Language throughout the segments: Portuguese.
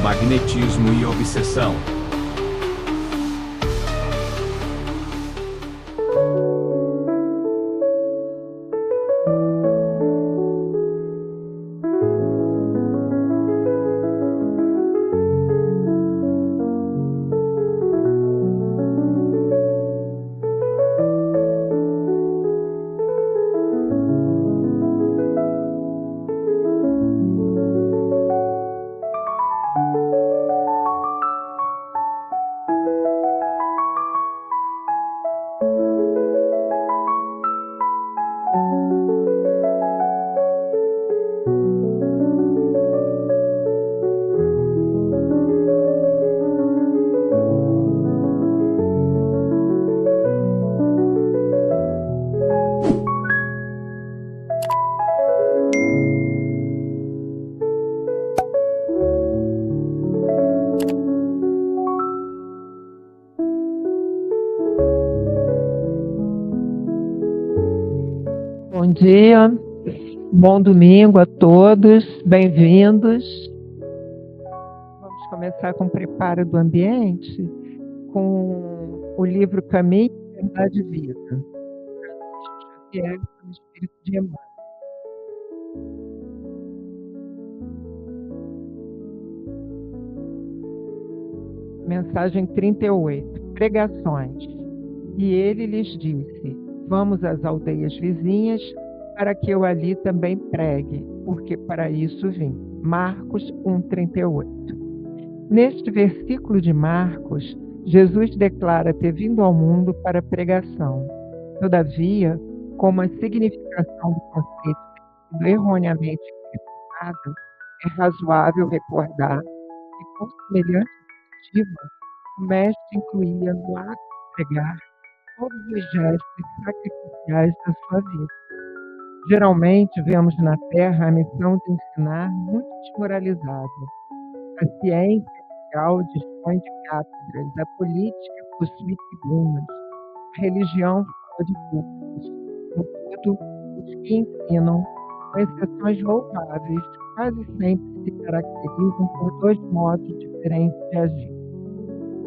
magnetismo e obsessão. Bom dia, bom domingo a todos, bem-vindos. Vamos começar com o preparo do ambiente, com o livro Caminho, Verdade e Vida, Francisco Xavier, pelo Espírito de Emmanuel. Mensagem 38, Pregações. E ele lhes disse: vamos às aldeias vizinhas, para que eu ali também pregue, porque para isso vim. Marcos 1,38. Neste versículo de Marcos, Jesus declara ter vindo ao mundo para pregação. Todavia, como a significação do conceito tem sido erroneamente interpretada, é razoável recordar que, com semelhante perspectiva, o Mestre incluía no ato de pregar todos os gestos sacrificiais da sua vida. Geralmente, vemos na Terra a missão de ensinar muito desmoralizada. A ciência social dispõe de cátedras, a política possui tribunas, a religião fala de púlpitos. Contudo, os que ensinam, com exceções louváveis, quase sempre se caracterizam por dois modos diferentes de agir.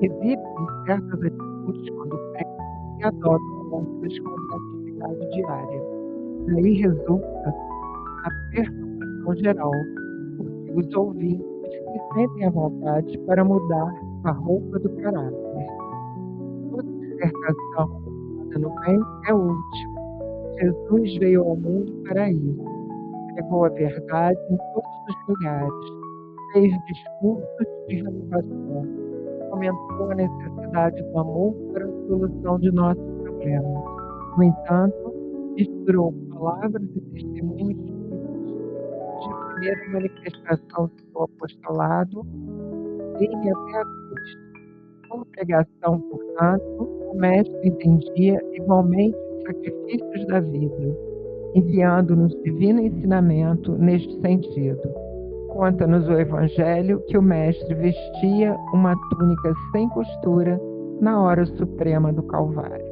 Exibem certas atitudes quando pregam e adotam outras como atividade diária. Daí resulta a perturbação geral, porque os ouvintes se sentem à vontade para mudar a roupa do caráter. Toda dissertação dada no bem é útil. Jesus veio ao mundo para isso. Pregou a verdade em todos os lugares. Fez discursos de renovação. Comentou a necessidade do amor para a solução de nossos problemas. No entanto, misturou palavras e testemunhos de primeira manifestação do seu apostolado e até a cruz. Como pregação, portanto, o Mestre entendia igualmente os sacrifícios da vida, enviando-nos divino ensinamento neste sentido. Conta-nos o Evangelho que o Mestre vestia uma túnica sem costura na hora suprema do Calvário.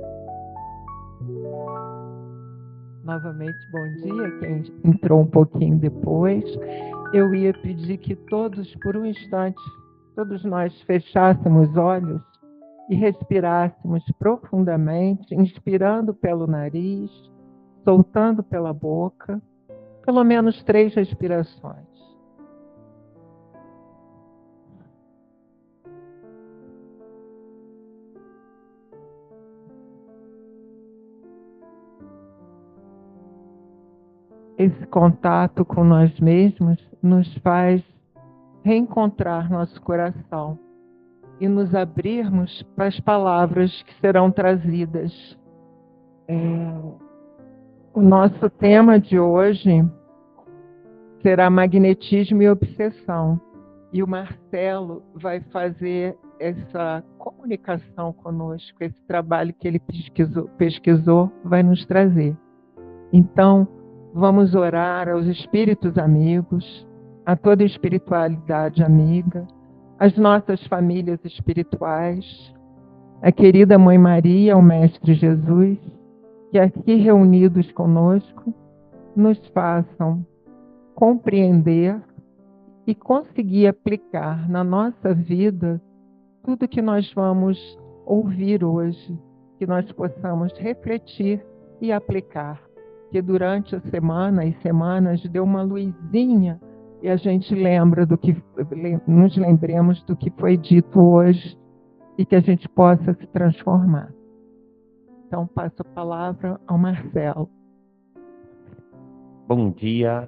Novamente, bom dia, quem entrou um pouquinho depois. Eu ia pedir que todos, por um instante, todos nós fechássemos os olhos e respirássemos profundamente, inspirando pelo nariz, soltando pela boca, pelo menos 3 respirações. Esse contato com nós mesmos nos faz reencontrar nosso coração e nos abrirmos para as palavras que serão trazidas. O nosso tema de hoje será magnetismo e obsessão. E o Marcelo vai fazer essa comunicação conosco, esse trabalho que ele pesquisou vai nos trazer. Então, vamos orar aos espíritos amigos, a toda espiritualidade amiga, as nossas famílias espirituais, a querida Mãe Maria, o Mestre Jesus, que aqui reunidos conosco nos façam compreender e conseguir aplicar na nossa vida tudo que nós vamos ouvir hoje, que nós possamos refletir e aplicar. Que durante a semana e semanas dê uma luzinha e a gente nos lembremos do que foi dito hoje e que a gente possa se transformar. Então, passo a palavra ao Marcelo. Bom dia.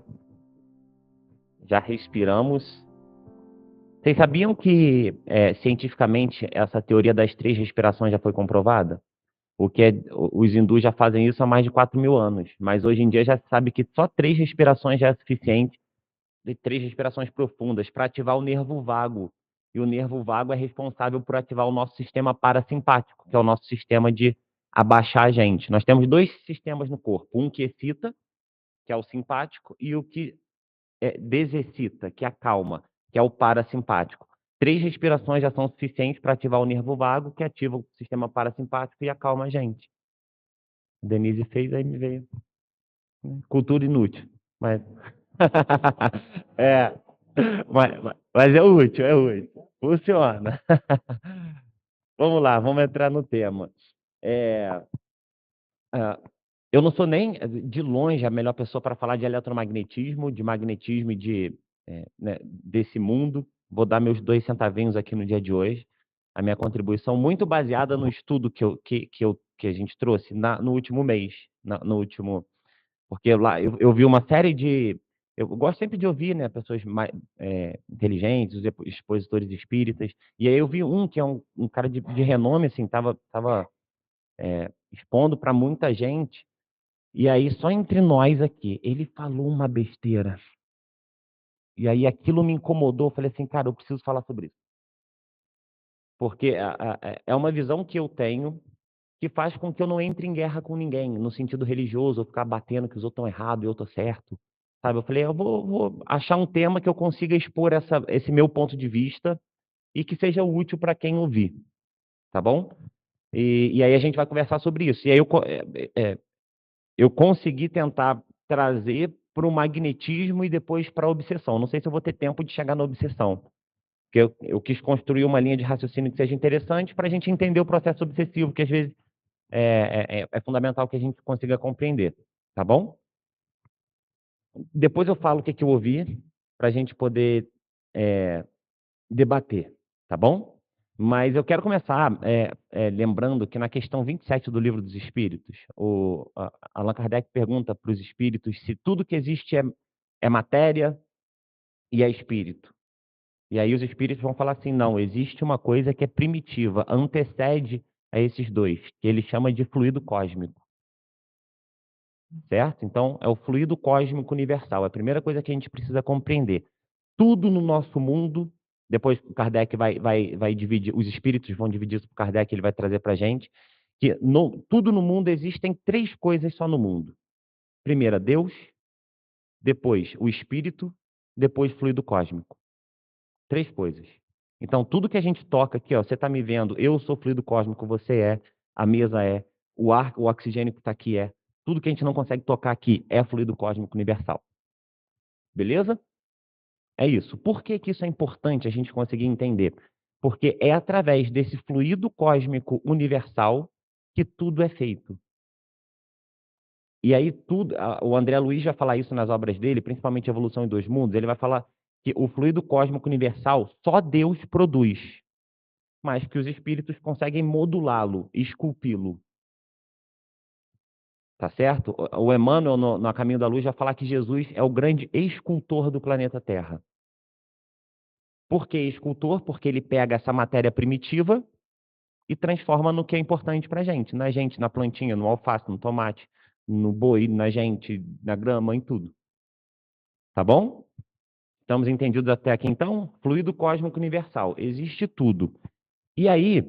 Já respiramos. Vocês sabiam que, cientificamente, essa teoria das 3 respirações já foi comprovada? Os hindus já fazem isso há mais de 4.000 anos, mas hoje em dia já se sabe que só 3 respirações já é suficiente, de 3 respirações profundas, para ativar o nervo vago. E o nervo vago é responsável por ativar o nosso sistema parasimpático, que é o nosso sistema de abaixar a gente. Nós temos 2 sistemas no corpo, um que excita, que é o simpático, e o que desexcita, que acalma, que é o parasimpático. 3 respirações já são suficientes para ativar o nervo vago, que ativa o sistema parasimpático e acalma a gente. A Denise fez, aí me veio. Cultura inútil. Mas, é, mas é útil, é útil. Funciona. Vamos lá, vamos entrar no tema. É, eu não sou nem de longe a melhor pessoa para falar de eletromagnetismo, de magnetismo e né, desse mundo. Vou dar meus 2 centavinhos aqui no dia de hoje. A minha contribuição muito baseada no estudo que a gente trouxe no último mês, no último, porque lá eu vi uma série de, eu gosto sempre de ouvir, né, pessoas mais inteligentes, os expositores espíritas, e aí eu vi um que é um cara de renome, assim, tava expondo para muita gente. E aí, só entre nós aqui, ele falou uma besteira. E aí aquilo me incomodou. Eu falei assim, cara, eu preciso falar sobre isso. Porque é uma visão que eu tenho que faz com que eu não entre em guerra com ninguém, no sentido religioso, eu ficar batendo que os outros estão errados e eu estou certo. Sabe? Eu falei, eu vou achar um tema que eu consiga expor esse meu ponto de vista e que seja útil para quem ouvir. Tá bom? E aí a gente vai conversar sobre isso. E aí eu consegui tentar trazer para o magnetismo e depois para a obsessão. Não sei se eu vou ter tempo de chegar na obsessão, porque eu quis construir uma linha de raciocínio que seja interessante para a gente entender o processo obsessivo, que às vezes é fundamental que a gente consiga compreender, tá bom? Depois eu falo o que eu ouvi, para a gente poder debater, tá bom? Mas eu quero começar lembrando que na questão 27 do Livro dos Espíritos, Allan Kardec pergunta para os espíritos se tudo que existe é matéria e é espírito. E aí os espíritos vão falar assim, não, existe uma coisa que é primitiva, antecede a esses dois, que ele chama de fluido cósmico. Certo? Então, é o fluido cósmico universal. É a primeira coisa que a gente precisa compreender. Tudo no nosso mundo, depois o Kardec vai dividir, os espíritos vão dividir isso para o Kardec, ele vai trazer para a gente, que tudo no mundo existem 3 coisas só no mundo. Primeira, Deus, depois o espírito, depois fluido cósmico. 3 coisas. Então, tudo que a gente toca aqui, ó, você está me vendo, eu sou fluido cósmico, você a mesa o ar, o oxigênio que está aqui tudo que a gente não consegue tocar aqui é fluido cósmico universal. Beleza? É isso. Por que isso é importante a gente conseguir entender? Porque é através desse fluido cósmico universal que tudo é feito. E aí o André Luiz vai falar isso nas obras dele, principalmente Evolução em Dois Mundos, ele vai falar que o fluido cósmico universal só Deus produz, mas que os espíritos conseguem modulá-lo, esculpi-lo. Tá certo? O Emmanuel, no Caminho da Luz, vai falar que Jesus é o grande escultor do planeta Terra. Por que escultor? Porque ele pega essa matéria primitiva e transforma no que é importante para a gente. Na gente, na plantinha, no alface, no tomate, no boi, na gente, na grama, em tudo. Tá bom? Estamos entendidos até aqui, então? Fluido cósmico universal. Existe tudo. E aí,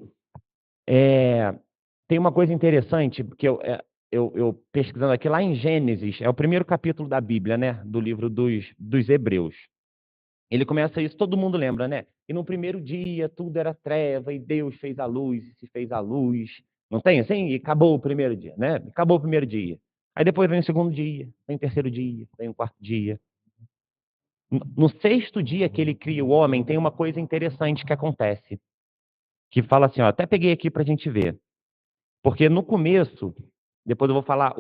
tem uma coisa interessante, porque eu pesquisando aqui, lá em Gênesis, é o primeiro capítulo da Bíblia, né? Do livro dos Hebreus. Ele começa isso, todo mundo lembra, né? E no primeiro dia tudo era treva, e Deus fez a luz, e se fez a luz. Não tem assim? E acabou o primeiro dia, né? Acabou o primeiro dia. Aí depois vem o segundo dia, vem o terceiro dia, vem o quarto dia. No sexto dia que ele cria o homem, tem uma coisa interessante que acontece, que fala assim, ó, até peguei aqui para a gente ver. Porque no começo, depois eu vou falar,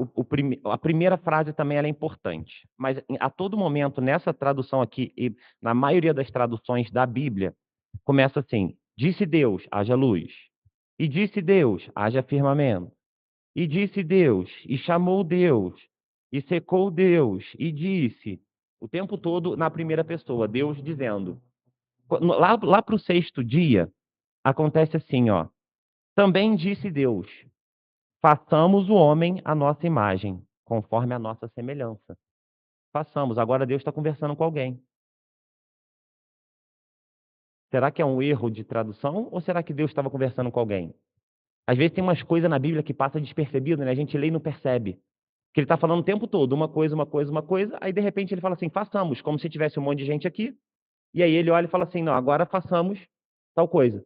a primeira frase também ela é importante, mas a todo momento, nessa tradução aqui, e na maioria das traduções da Bíblia, começa assim, disse Deus, haja luz. E disse Deus, haja firmamento. E disse Deus, e chamou Deus, e secou Deus, e disse, o tempo todo na primeira pessoa, Deus dizendo. Lá para o sexto dia, acontece assim, ó. Também disse Deus, façamos o homem à nossa imagem, conforme a nossa semelhança. Façamos. Agora Deus está conversando com alguém. Será que é um erro de tradução ou será que Deus estava conversando com alguém? Às vezes tem umas coisas na Bíblia que passa despercebido, né? A gente lê e não percebe. Que ele está falando o tempo todo, uma coisa, uma coisa, uma coisa, aí de repente ele fala assim, façamos, como se tivesse um monte de gente aqui, e aí ele olha e fala assim, não, agora façamos tal coisa.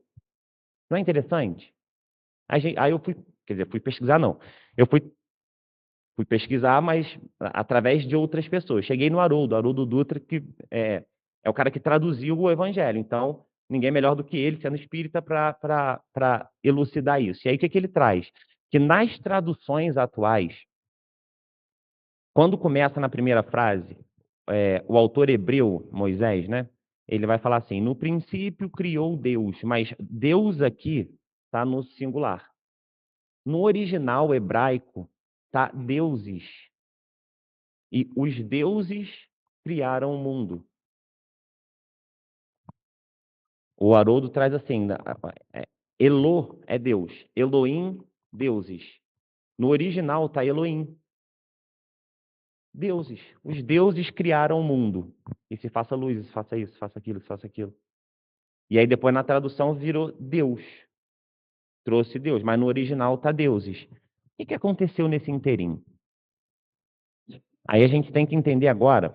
Não é interessante? Aí eu fui, quer dizer, fui pesquisar, não. Eu fui pesquisar, mas através de outras pessoas. Cheguei no Haroldo Dutra, que é o cara que traduziu o Evangelho. Então, ninguém melhor do que ele, sendo espírita, para elucidar isso. E aí, o que ele traz? Que nas traduções atuais, quando começa na primeira frase, o autor hebreu, Moisés, né? Ele vai falar assim, no princípio criou Deus, mas Deus aqui está no singular. No original hebraico, está deuses. E os deuses criaram o mundo. O Haroldo traz assim, Elo é Deus, Elohim, deuses. No original está Elohim, deuses. Os deuses criaram o mundo. E se faça luz, se faça isso, se faça aquilo, se faça aquilo. E aí depois na tradução virou Deus. Trouxe Deus, mas no original está deuses. O que aconteceu nesse inteirinho? Aí a gente tem que entender agora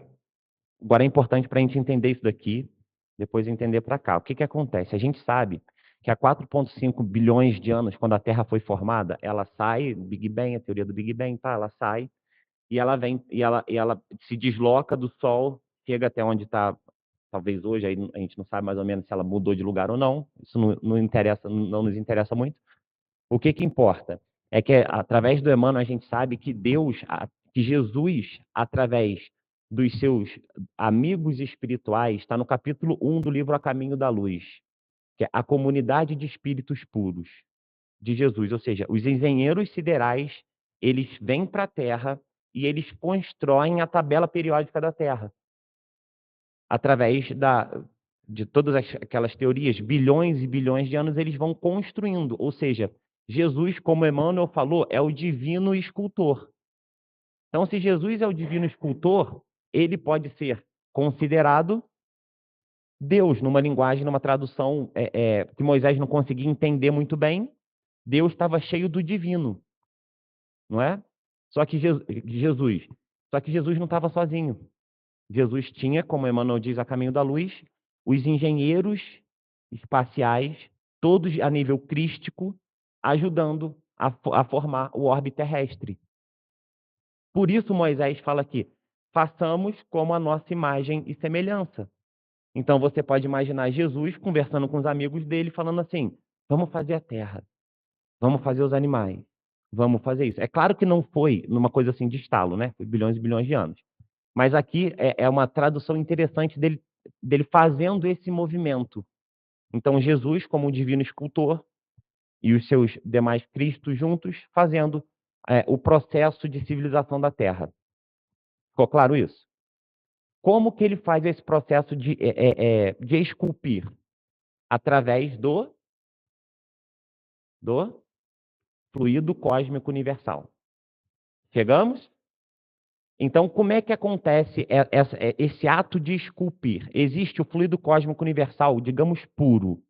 é importante para a gente entender isso daqui, depois entender para cá. O que acontece? A gente sabe que há 4,5 bilhões de anos, quando a Terra foi formada, ela sai, Big Bang, a teoria do Big Bang, tá? Ela sai e ela vem e ela se desloca do Sol, chega até onde está, talvez hoje, aí a gente não sabe mais ou menos se ela mudou de lugar ou não. Isso não interessa, não nos interessa muito. O que importa é que através do Emmanuel a gente sabe que que Jesus, através dos seus amigos espirituais, está no capítulo 1 do livro A Caminho da Luz, que é a comunidade de espíritos puros de Jesus, ou seja, os engenheiros siderais, eles vêm para a Terra e eles constroem a tabela periódica da Terra, através de todas aquelas teorias, bilhões e bilhões de anos, eles vão construindo, ou seja, Jesus, como Emmanuel falou, é o divino escultor. Então, se Jesus é o divino escultor, ele pode ser considerado Deus, numa linguagem, numa tradução que Moisés não conseguia entender muito bem. Deus estava cheio do divino, não é? Só que Jesus não estava sozinho. Jesus tinha, como Emmanuel diz, a caminho da luz, os engenheiros espaciais, todos a nível crístico, ajudando a formar o orbe terrestre. Por isso Moisés fala aqui, façamos como a nossa imagem e semelhança. Então você pode imaginar Jesus conversando com os amigos dele, falando assim, vamos fazer a terra, vamos fazer os animais, vamos fazer isso. É claro que não foi numa coisa assim de estalo, né? Foi bilhões e bilhões de anos. Mas aqui é uma tradução interessante dele fazendo esse movimento. Então, Jesus, como um divino escultor, e os seus demais Cristos juntos, fazendo o processo de civilização da Terra. Ficou claro isso? Como que ele faz esse processo de esculpir? Através do fluido cósmico universal. Chegamos? Então, como é que acontece esse ato de esculpir? Existe o fluido cósmico universal, digamos, puro.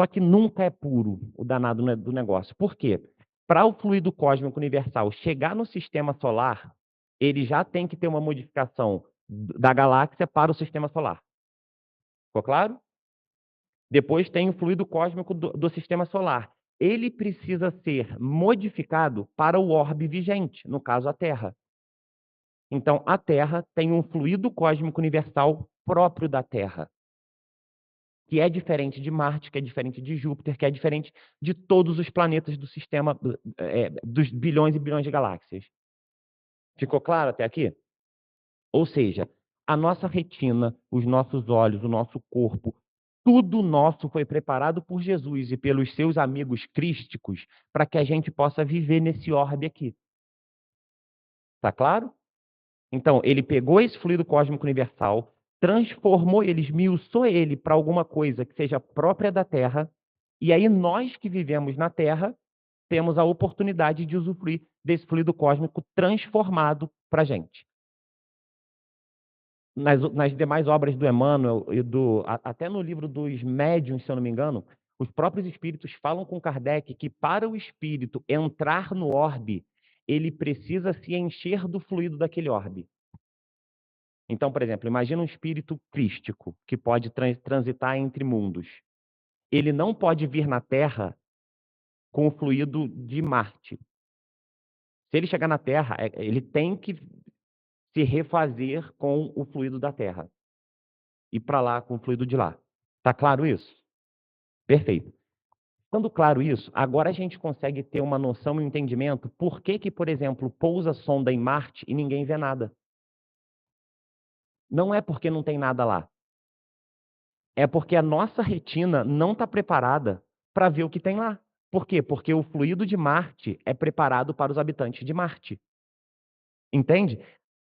Só que nunca é puro o danado do negócio. Por quê? Para o fluido cósmico universal chegar no sistema solar, ele já tem que ter uma modificação da galáxia para o sistema solar. Ficou claro? Depois tem o fluido cósmico do sistema solar. Ele precisa ser modificado para o orbe vigente, no caso a Terra. Então, a Terra tem um fluido cósmico universal próprio da Terra, que é diferente de Marte, que é diferente de Júpiter, que é diferente de todos os planetas do sistema, dos bilhões e bilhões de galáxias. Ficou claro até aqui? Ou seja, a nossa retina, os nossos olhos, o nosso corpo, tudo nosso foi preparado por Jesus e pelos seus amigos crísticos para que a gente possa viver nesse orbe aqui. Tá claro? Então, ele pegou esse fluido cósmico universal, transformou ele, esmiuçou ele para alguma coisa que seja própria da Terra, e aí nós que vivemos na Terra temos a oportunidade de usufruir desse fluido cósmico transformado para a gente. Nas demais obras do Emmanuel, e até no livro dos Médiuns, se eu não me engano, os próprios espíritos falam com Kardec que para o espírito entrar no orbe, ele precisa se encher do fluido daquele orbe. Então, por exemplo, imagina um espírito crístico que pode transitar entre mundos. Ele não pode vir na Terra com o fluido de Marte. Se ele chegar na Terra, ele tem que se refazer com o fluido da Terra. Ir para lá com o fluido de lá. Tá claro isso? Perfeito. Estando claro isso, agora a gente consegue ter uma noção e um entendimento por que, por exemplo, pousa sonda em Marte e ninguém vê nada. Não é porque não tem nada lá. É porque a nossa retina não está preparada para ver o que tem lá. Por quê? Porque o fluido de Marte é preparado para os habitantes de Marte. Entende?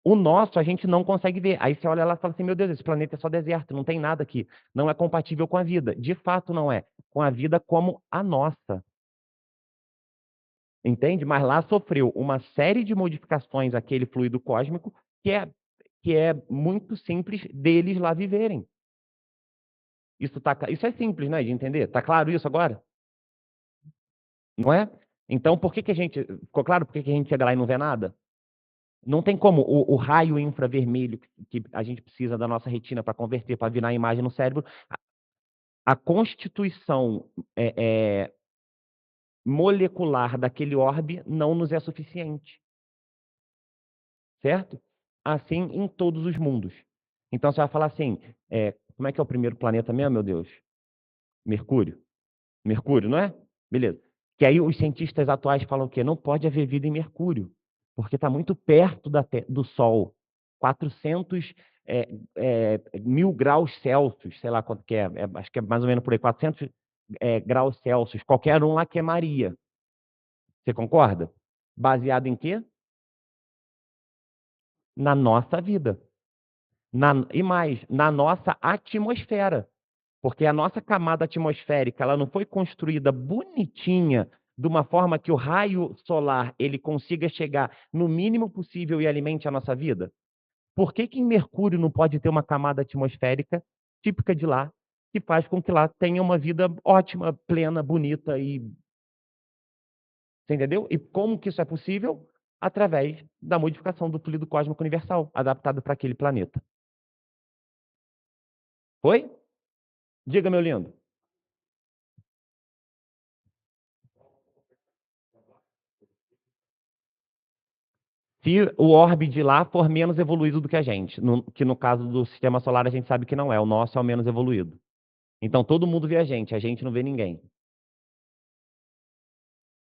O nosso a gente não consegue ver. Aí você olha lá e fala assim, meu Deus, esse planeta é só deserto, não tem nada aqui. Não é compatível com a vida. De fato não é. Com a vida como a nossa. Entende? Mas lá sofreu uma série de modificações aquele fluido cósmico que é muito simples deles lá viverem. Isso é simples, né, de entender. Tá claro isso agora? Não é? Então, por que a gente... Ficou claro por que a gente chega lá e não vê nada? Não tem como o raio infravermelho que a gente precisa da nossa retina para converter, para virar a imagem no cérebro, a constituição molecular daquele orbe não nos é suficiente. Certo? Assim em todos os mundos. Então você vai falar assim, como é que é o primeiro planeta mesmo, meu Deus? Mercúrio. Mercúrio, não é? Beleza. Que aí os cientistas atuais falam o quê? Não pode haver vida em Mercúrio, porque está muito perto do Sol. 400 mil graus Celsius, sei lá quanto que é, acho que é mais ou menos por aí, 400 graus Celsius. Qualquer um lá queimaria. Você concorda? Baseado em quê? Na nossa vida. E mais, na nossa atmosfera. Porque a nossa camada atmosférica ela não foi construída bonitinha, de uma forma que o raio solar ele consiga chegar no mínimo possível e alimente a nossa vida? Por que em Mercúrio não pode ter uma camada atmosférica típica de lá, que faz com que lá tenha uma vida ótima, plena, bonita e... Você entendeu? E como que isso é possível? Através da modificação do fluido cósmico universal, adaptado para aquele planeta. Foi? Diga, meu lindo. Se o orbe de lá for menos evoluído do que a gente, que no caso do sistema solar a gente sabe que não é, o nosso é o menos evoluído. Então todo mundo vê a gente não vê ninguém.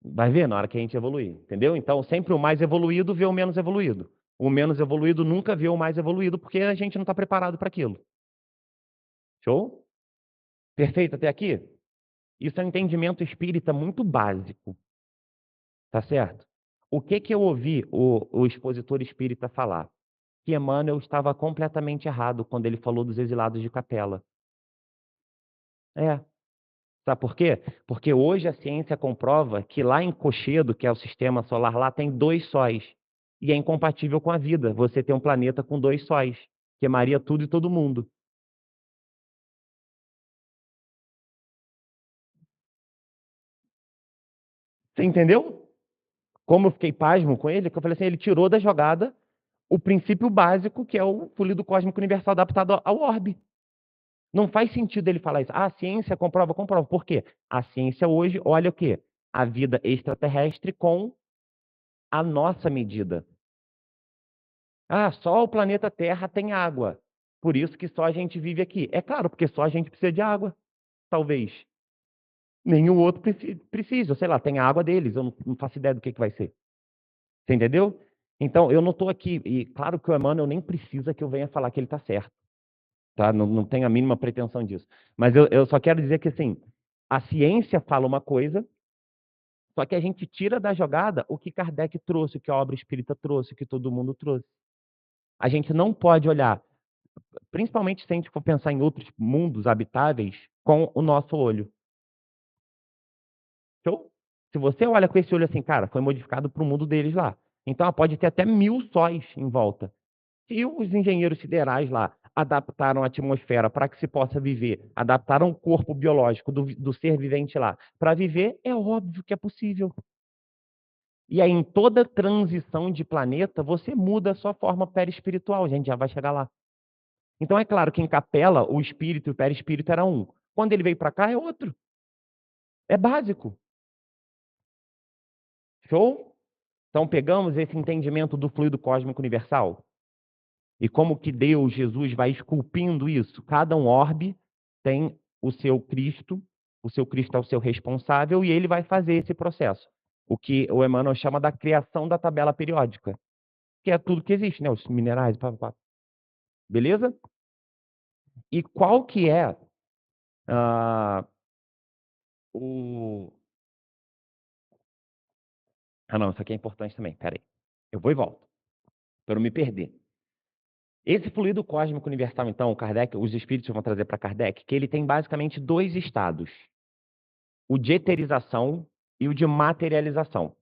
Vai ver na hora que a gente evoluir, entendeu? Então sempre o mais evoluído vê o menos evoluído. O menos evoluído nunca vê o mais evoluído porque a gente não está preparado para aquilo. Show? Perfeito até aqui? Isso é um entendimento espírita muito básico. Tá certo? O que eu ouvi o expositor espírita falar? Que Emmanuel estava completamente errado quando ele falou dos exilados de Capela. Sabe por quê? Porque hoje a ciência comprova que lá em Cochedo, que é o sistema solar, lá tem 2 sóis. E é incompatível com a vida. Você tem um planeta com 2 sóis. Queimaria tudo e todo mundo. Você entendeu? Como eu fiquei pasmo com ele, que eu falei assim, ele tirou da jogada o princípio básico, que é o fluido cósmico universal adaptado ao orbe. Não faz sentido ele falar isso. Ah, a ciência comprova, comprova. Por quê? A ciência hoje olha o quê? A vida extraterrestre com a nossa medida. Ah, só o planeta Terra tem água. Por isso que só a gente vive aqui. É claro, porque só a gente precisa de água, talvez. Nenhum outro precisa, sei lá, tem a água deles, eu não faço ideia do que vai ser. Você entendeu? Então, eu não estou aqui, e claro que o Emmanuel nem precisa que eu venha falar que ele está certo, tá? Não tenho a mínima pretensão disso. Mas eu só quero dizer que, assim, a ciência fala uma coisa, só que a gente tira da jogada o que Kardec trouxe, o que a obra espírita trouxe, o que todo mundo trouxe. A gente não pode olhar, principalmente se a gente for pensar em outros mundos habitáveis, com o nosso olho. Show? Se você olha com esse olho assim, cara, foi modificado para o mundo deles lá. Então, pode ter até 1000 sóis em volta. Se os engenheiros siderais lá adaptaram a atmosfera para que se possa viver, adaptaram o corpo biológico do ser vivente lá para viver, é óbvio que é possível. E aí, em toda transição de planeta, você muda a sua forma perispiritual. A gente já vai chegar lá. Então, é claro que em Capela, o espírito e o perispírito era um. Quando ele veio para cá, é outro. É básico. Show? Então, pegamos esse entendimento do fluido cósmico universal. E como que Deus, Jesus, vai esculpindo isso? Cada um orbe tem o seu Cristo é o seu responsável, e ele vai fazer esse processo. O que o Emmanuel chama da criação da tabela periódica, que é tudo que existe, né? Os minerais, pá, pá. Beleza? E qual que é o... Ah, não, isso aqui é importante também. Peraí. Eu vou e volto, para não me perder. Esse fluido cósmico universal, então, Kardec, os espíritos vão trazer para Kardec, que ele tem basicamente dois estados: o de eterização e o de materialização.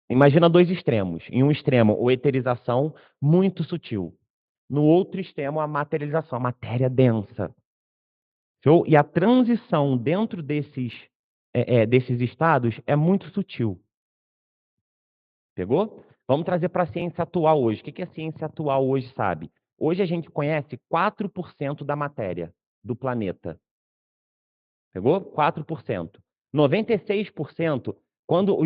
Imagina dois extremos. Em um extremo, o eterização muito sutil. No outro extremo, a materialização, a matéria densa. Show? E a transição dentro desses estados é muito sutil. Pegou? Vamos trazer para a ciência atual hoje. O que a ciência atual hoje sabe? Hoje a gente conhece 4% da matéria do planeta. Pegou? 4%. 96%, quando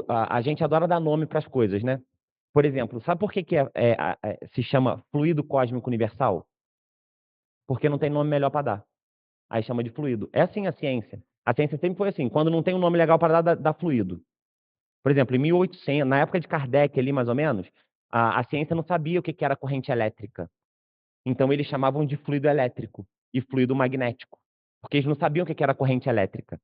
a gente adora dar nome para as coisas, né? Por exemplo, sabe por que se chama fluido cósmico universal? Porque não tem nome melhor para dar. Aí chama de fluido. É assim a ciência. A ciência sempre foi assim. Quando não tem um nome legal para dar, dá fluido. Por exemplo, em 1800, na época de Kardec ali mais ou menos, a ciência não sabia o que era corrente elétrica. Então eles chamavam de fluido elétrico e fluido magnético. Porque eles não sabiam o que era corrente elétrica.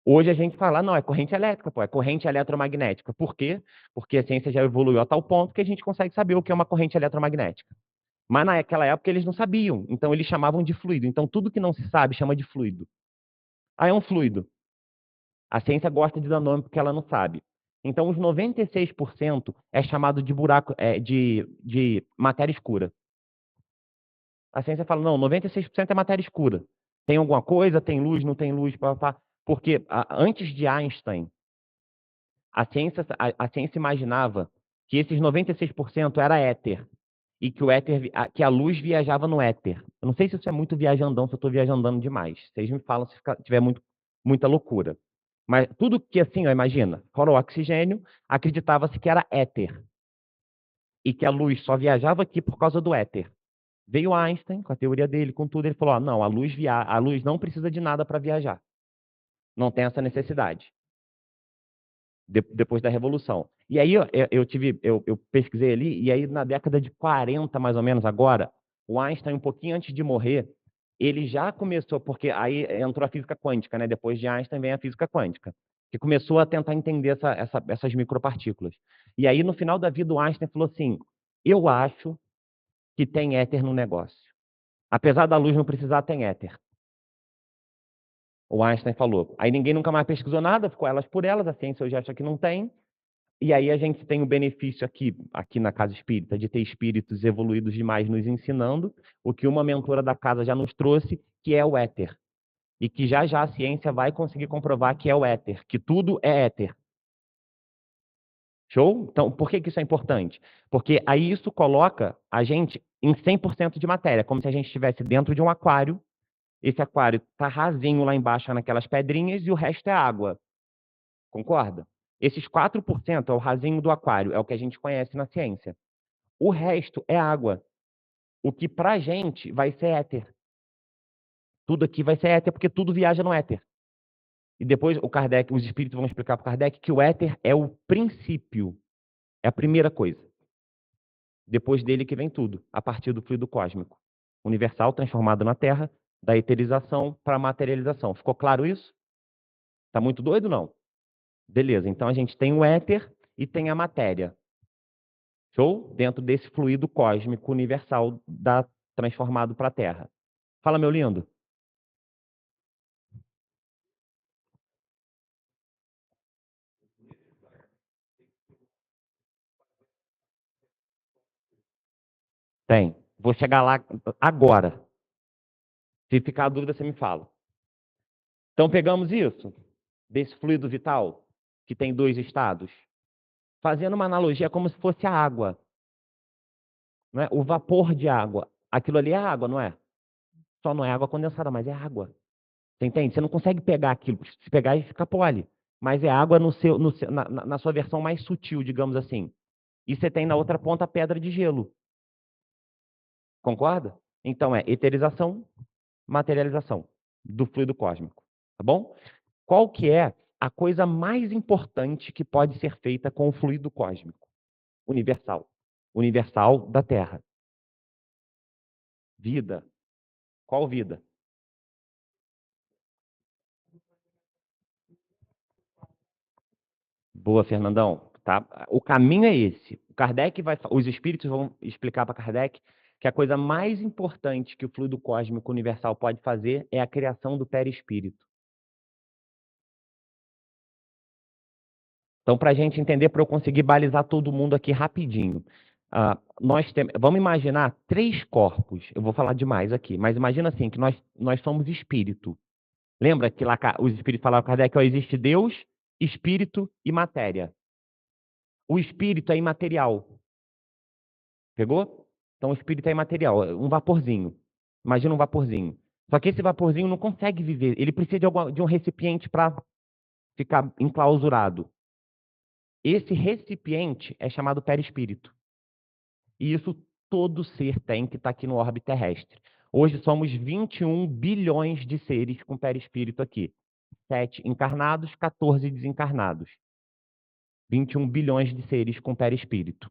Hoje a gente fala, não, é corrente elétrica, pô, é corrente eletromagnética. Por quê? Porque a ciência já evoluiu a tal ponto que a gente consegue saber o que é uma corrente eletromagnética. Mas naquela época eles não sabiam, então eles chamavam de fluido. Então tudo que não se sabe chama de fluido. Ah, é um fluido. A ciência gosta de dar nome porque ela não sabe. Então os 96% é chamado de buraco, de matéria escura. A ciência fala, não, 96% é matéria escura. Tem alguma coisa, tem luz, não tem luz, pá. Porque antes de Einstein, a ciência imaginava que esses 96% era éter. E que que a luz viajava no éter. Eu não sei se isso é muito viajandão, se eu estou viajandando demais. Vocês me falam se tiver muita loucura. Mas tudo que assim, ó, imagina, fora o oxigênio, acreditava-se que era éter. E que a luz só viajava aqui por causa do éter. Veio Einstein, com a teoria dele, com tudo, ele falou: não, a luz não precisa de nada para viajar. Não tem essa necessidade. Depois da Revolução. E aí eu pesquisei ali, e aí na década de 40, mais ou menos agora, o Einstein, um pouquinho antes de morrer, ele já começou, porque aí entrou a física quântica, né? Depois de Einstein vem a física quântica, que começou a tentar entender essas micropartículas. E aí, no final da vida, o Einstein falou assim: eu acho que tem éter no negócio. Apesar da luz não precisar, tem éter. O Einstein falou. Aí ninguém nunca mais pesquisou nada, ficou elas por elas, a ciência hoje acha que não tem. E aí a gente tem o benefício aqui na Casa Espírita, de ter espíritos evoluídos demais nos ensinando o que uma mentora da casa já nos trouxe, que é o éter. E que já a ciência vai conseguir comprovar que é o éter, que tudo é éter. Show? Então, por que isso é importante? Porque aí isso coloca a gente em 100% de matéria, como se a gente estivesse dentro de um aquário. Esse aquário está rasinho lá embaixo naquelas pedrinhas e o resto é água. Concorda? Esses 4% é o rasinho do aquário, é o que a gente conhece na ciência. O resto é água. O que pra gente vai ser éter. Tudo aqui vai ser éter, porque tudo viaja no éter. E depois o Kardec, os espíritos vão explicar para Kardec que o éter é o princípio, é a primeira coisa. Depois dele que vem tudo, a partir do fluido cósmico. Universal transformado na Terra, da eterização para a materialização. Ficou claro isso? Tá muito doido, não? Beleza, então a gente tem o éter e tem a matéria. Show? Dentro desse fluido cósmico universal transformado para a Terra. Fala, meu lindo. Tem. Vou chegar lá agora. Se ficar a dúvida, você me fala. Então, pegamos isso, desse fluido vital, que tem dois estados, fazendo uma analogia como se fosse a água. Não é? O vapor de água. Aquilo ali é água, não é? Só não é água condensada, mas é água. Você entende? Você não consegue pegar aquilo. Se pegar, fica pole. Mas é água na sua versão mais sutil, digamos assim. E você tem na outra ponta a pedra de gelo. Concorda? Então é eterização, materialização do fluido cósmico. Tá bom? Qual que é a coisa mais importante que pode ser feita com o fluido cósmico? Universal. Universal da Terra. Vida. Qual vida? Boa, Fernandão. Tá? O caminho é esse. Os espíritos vão explicar para Kardec que a coisa mais importante que o fluido cósmico universal pode fazer é a criação do perispírito. Então, para a gente entender, para eu conseguir balizar todo mundo aqui rapidinho, vamos imaginar 3 corpos. Eu vou falar demais aqui, mas imagina assim, que nós somos espírito. Lembra que lá os espíritos falaram para Kardec, existe Deus, espírito e matéria. O espírito é imaterial. Pegou? Então o espírito é imaterial, um vaporzinho. Imagina um vaporzinho. Só que esse vaporzinho não consegue viver. Ele precisa de um recipiente para ficar enclausurado. Esse recipiente é chamado perispírito. E isso todo ser tem que está aqui no orbe terrestre. Hoje somos 21 bilhões de seres com perispírito aqui. 7 encarnados, 14 desencarnados. 21 bilhões de seres com perispírito.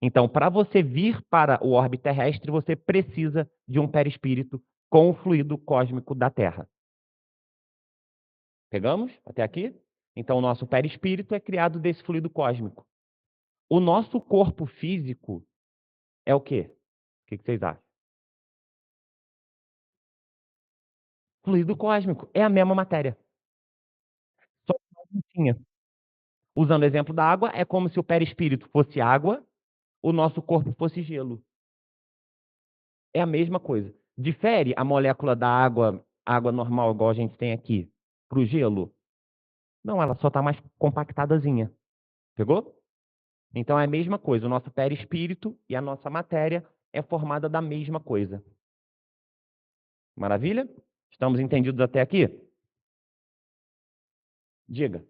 Então, para você vir para o orbe terrestre, você precisa de um perispírito com o fluido cósmico da Terra. Pegamos até aqui? Então, o nosso perispírito é criado desse fluido cósmico. O nosso corpo físico é o quê? O que vocês acham? Fluido cósmico. É a mesma matéria. Só que não tinha. Usando o exemplo da água, é como se o perispírito fosse água, o nosso corpo fosse gelo. É a mesma coisa. Difere a molécula da água normal, igual a gente tem aqui, para o gelo? Não, ela só está mais compactadazinha. Pegou? Então é a mesma coisa. O nosso perispírito e a nossa matéria é formada da mesma coisa. Maravilha? Estamos entendidos até aqui? Diga.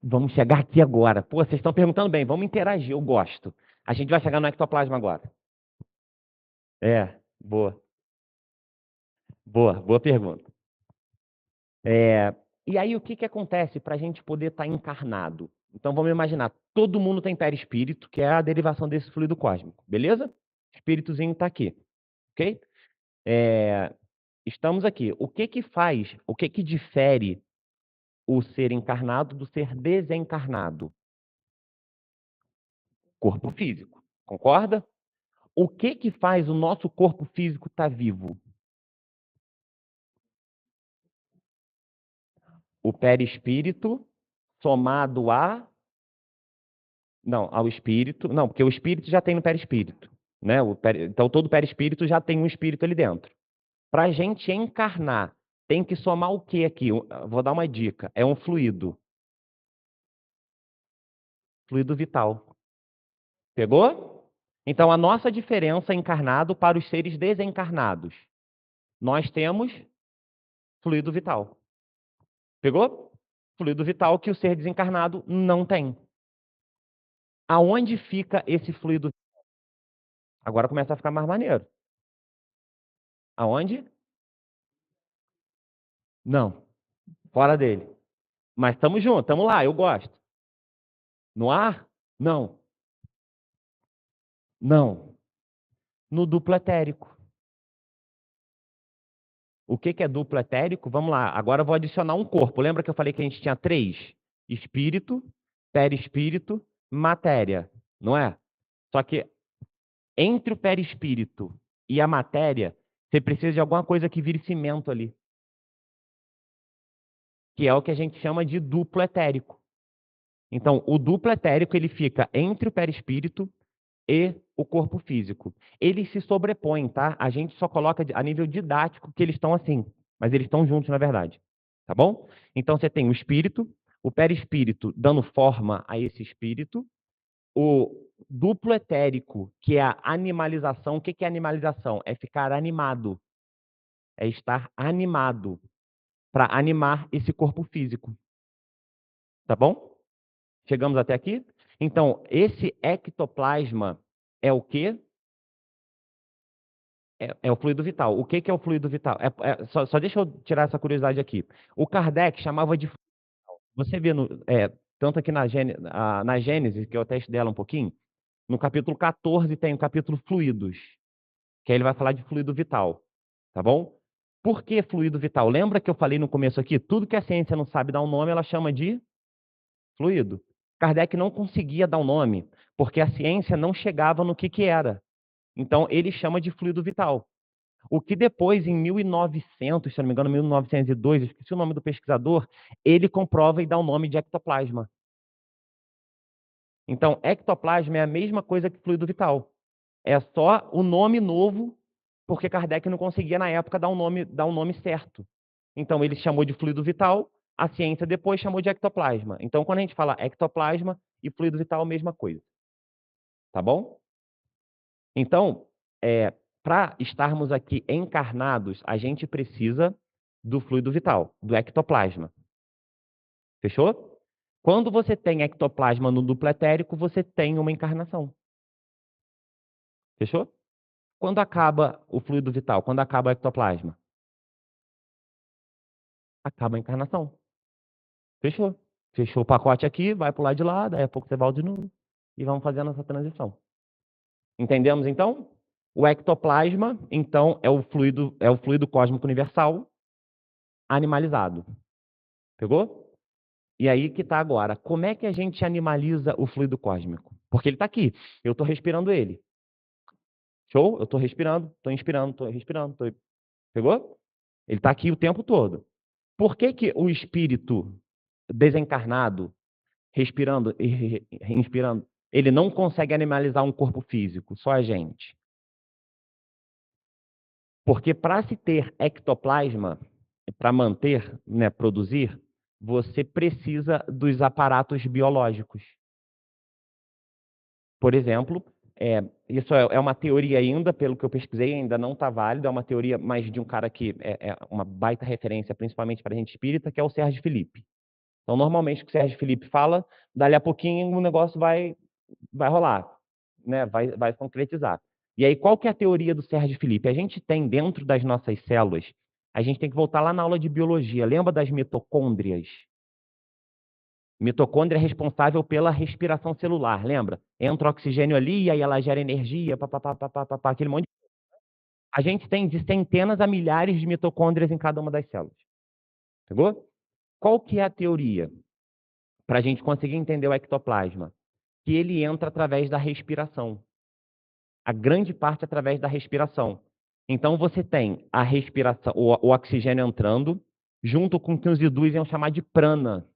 Vamos chegar aqui agora. Pô, vocês estão perguntando bem, vamos interagir, eu gosto. A gente vai chegar no ectoplasma agora. Boa. Boa pergunta. E aí, o que acontece para a gente poder estar encarnado? Então, vamos imaginar, todo mundo tem perispírito, que é a derivação desse fluido cósmico, beleza? Espíritozinho está aqui, ok? Estamos aqui. O que difere o ser encarnado do ser desencarnado? Corpo físico, concorda? O que faz o nosso corpo físico estar vivo? O perispírito somado ao espírito. Não, porque o espírito já tem no perispírito. Né? Então, todo perispírito já tem um espírito ali dentro. Para a gente encarnar, tem que somar o que aqui? Vou dar uma dica. É um fluido. Fluido vital. Pegou? Então, a nossa diferença encarnado para os seres desencarnados. Nós temos fluido vital. Pegou? Fluido vital que o ser desencarnado não tem. Aonde fica esse fluido? Agora começa a ficar mais maneiro. Aonde? Não, fora dele. Mas estamos juntos, estamos lá, eu gosto. No ar? Não, não. No duplo etérico. O que que é duplo etérico? Vamos lá, agora eu vou adicionar um corpo. Lembra que eu falei que a gente tinha 3? Espírito, perispírito, matéria, não é? Só que entre o perispírito e a matéria, você precisa de alguma coisa que vire cimento ali, que é o que a gente chama de duplo etérico. Então, o duplo etérico ele fica entre o perispírito e o corpo físico. Eles se sobrepõem, tá? A gente só coloca a nível didático que eles estão assim, mas eles estão juntos na verdade, tá bom? Então você tem o espírito, o perispírito dando forma a esse espírito, o duplo etérico, que é a animalização. O que que é animalização? É ficar animado, é estar animado para animar esse corpo físico, tá bom? Chegamos até aqui? Então, esse ectoplasma é o quê? É o fluido vital. O que que é o fluido vital? Só deixa eu tirar essa curiosidade aqui. O Kardec chamava de... Você vê, tanto aqui na Gênesis, que eu até estudei ela um pouquinho, no capítulo 14 tem o capítulo fluidos, que aí ele vai falar de fluido vital, tá bom? Por que fluido vital? Lembra que eu falei no começo aqui? Tudo que a ciência não sabe dar um nome, ela chama de fluido. Kardec não conseguia dar um nome, porque a ciência não chegava no que era. Então, ele chama de fluido vital. O que depois, em 1900, se não me engano, 1902, esqueci o nome do pesquisador, ele comprova e dá o nome de ectoplasma. Então, ectoplasma é a mesma coisa que fluido vital. É só o nome novo, porque Kardec não conseguia, na época, dar um nome certo. Então, ele chamou de fluido vital, a ciência depois chamou de ectoplasma. Então, quando a gente fala ectoplasma e fluido vital, a mesma coisa. Tá bom? Então, para estarmos aqui encarnados, a gente precisa do fluido vital, do ectoplasma. Fechou? Quando você tem ectoplasma no duplo etérico, você tem uma encarnação. Fechou? Quando acaba o fluido vital? Quando acaba o ectoplasma? Acaba a encarnação. Fechou? Fechou o pacote aqui, vai para o lado de lá, daí a pouco você volta de novo e vamos fazendo essa transição. Entendemos, então? O ectoplasma, então, é o fluido cósmico universal animalizado. Pegou? E aí que está agora. Como é que a gente animaliza o fluido cósmico? Porque ele está aqui. Eu estou respirando ele. Show? Eu estou respirando, estou inspirando, estou respirando. Pegou? Ele está aqui o tempo todo. Por que que o espírito desencarnado, respirando e inspirando, ele não consegue animalizar um corpo físico? Só a gente. Porque para se ter ectoplasma, para manter, né, produzir, você precisa dos aparatos biológicos. Por exemplo, isso é uma teoria ainda, pelo que eu pesquisei, ainda não está válido, é uma teoria mais de um cara que é uma baita referência, principalmente para a gente espírita, que é o Sérgio Felipe. Então, normalmente, o que o Sérgio Felipe fala, dali a pouquinho o negócio vai rolar, né? Vai concretizar. E aí, qual que é a teoria do Sérgio Felipe? A gente tem dentro das nossas células, a gente tem que voltar lá na aula de biologia. Lembra das mitocôndrias? Mitocôndria é responsável pela respiração celular, lembra? Entra oxigênio ali, e aí ela gera energia, aquele monte de... A gente tem de centenas a milhares de mitocôndrias em cada uma das células. Pegou? Qual que é a teoria? Para a gente conseguir entender o ectoplasma? Que ele entra através da respiração. A grande parte através da respiração. Então você tem a respiração, o oxigênio entrando, junto com o que os hindus iam chamar de prana,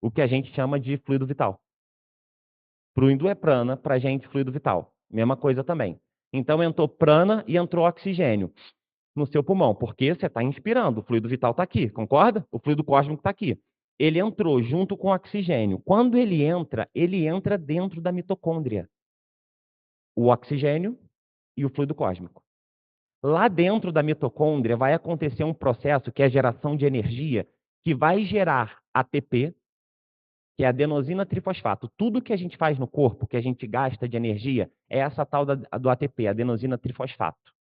o que a gente chama de fluido vital. Para o hindu é prana, para a gente fluido vital. Mesma coisa também. Então entrou prana e entrou oxigênio no seu pulmão, porque você está inspirando, o fluido vital está aqui, concorda? O fluido cósmico está aqui. Ele entrou junto com o oxigênio. Quando ele entra dentro da mitocôndria. O oxigênio e o fluido cósmico. Lá dentro da mitocôndria vai acontecer um processo que é a geração de energia, que vai gerar ATP, que é adenosina trifosfato. Tudo que a gente faz no corpo, que a gente gasta de energia, é essa tal do ATP, adenosina trifosfato.